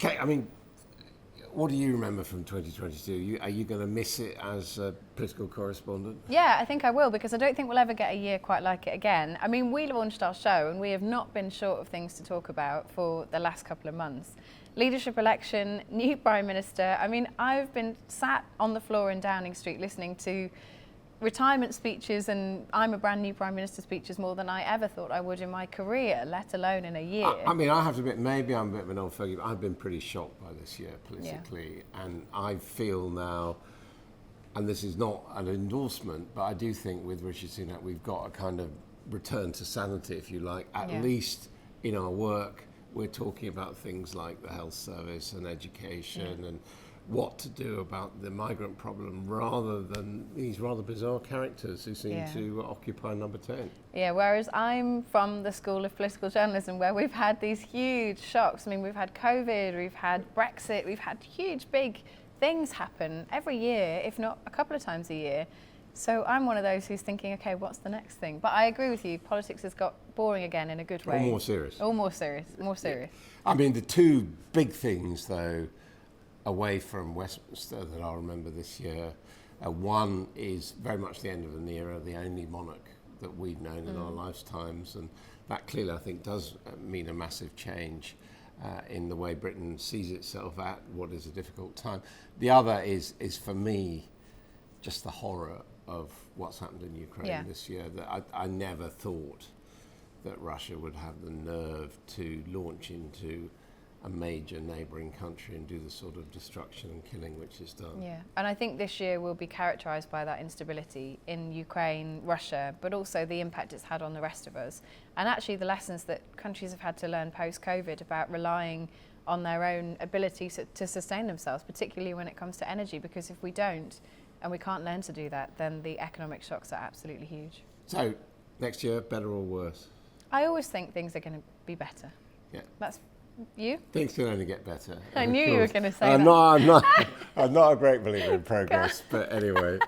Kate, I mean, what do you remember from 2022? Are you going to miss it as a political correspondent? Yeah, I think I will, because I don't think we'll ever get a year quite like it again. I mean, we launched our show and we have not been short of things to talk about for the last couple of months. Leadership election, new Prime Minister. I mean, I've been sat on the floor in Downing Street listening to retirement speeches, and I'm a brand new Prime Minister speeches more than I ever thought I would in my career, let alone in a year. I mean, I have to admit, maybe I'm a bit of an old fogey, but I've been pretty shocked by this year politically. Yeah. And I feel now, and this is not an endorsement, but I do think with Rishi Sunak, we've got a kind of return to sanity, if you like, at least in our work. We're talking about things like the health service and education and what to do about the migrant problem, rather than these rather bizarre characters who seem to occupy number 10. Yeah, whereas I'm from the school of political journalism where we've had these huge shocks. I mean, we've had COVID, we've had Brexit, we've had huge big things happen every year, if not a couple of times a year. So I'm one of those who's thinking, okay, what's the next thing? But I agree with you, politics has got boring again in a good way. Or more serious. Or more serious, more serious. Yeah. I mean, the two big things, though, away from Westminster that I'll remember this year, one is very much the end of an era, the only monarch that we've known in our lifetimes, and that clearly, I think, does mean a massive change in the way Britain sees itself at what is a difficult time. The other is for me, just the horror of what's happened in Ukraine this year. That I never thought that Russia would have the nerve to launch into a major neighbouring country and do the sort of destruction and killing which it's done. Yeah, and I think this year will be characterised by that instability in Ukraine, Russia, but also the impact it's had on the rest of us. And actually the lessons that countries have had to learn post-COVID about relying on their own ability to sustain themselves, particularly when it comes to energy, because if we don't, and we can't learn to do that, then the economic shocks are absolutely huge. So, next year, better or worse? I always think things are going to be better. Yeah. That's you? Things can only get better. I knew you were going to say that. I'm not a great believer in progress, but anyway.